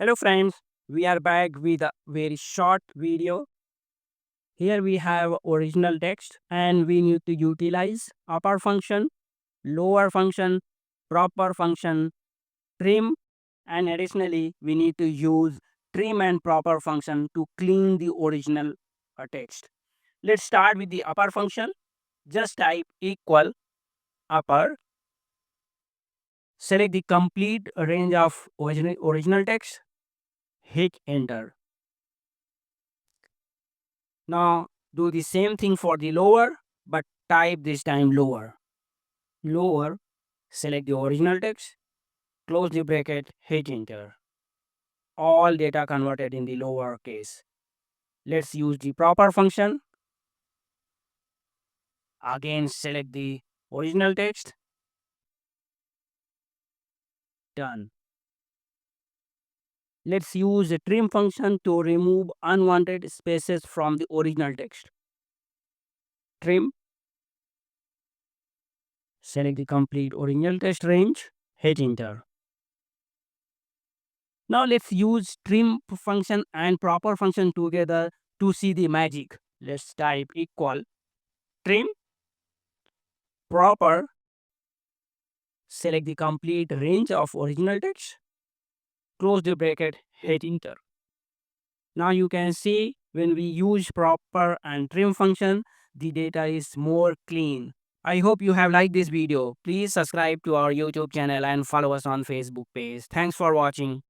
Hello friends, we are back with a very short video. Here we have original text and we need to utilize upper function, lower function, proper function, trim, and additionally we need to use trim and proper function to clean the original text. Let's start with the upper function. Just type equal upper, select the complete range of original text, hit enter. Now do the same thing for the lower, but type this time lower. Lower, select the original text, close the bracket, hit enter. All data converted in the lower case. Let's use the proper function. Again, select the original text, done. Let's use the trim function to remove unwanted spaces from the original text. Trim, select the complete original text range, hit enter. Now let's use trim function and proper function together to see the magic. Let's type equal trim proper, select the complete range of original text, close the bracket, hit enter. Now you can see when we use proper and trim function, the data is more clean. I hope you have liked this video. Please subscribe to our YouTube channel and follow us on Facebook page. Thanks for watching.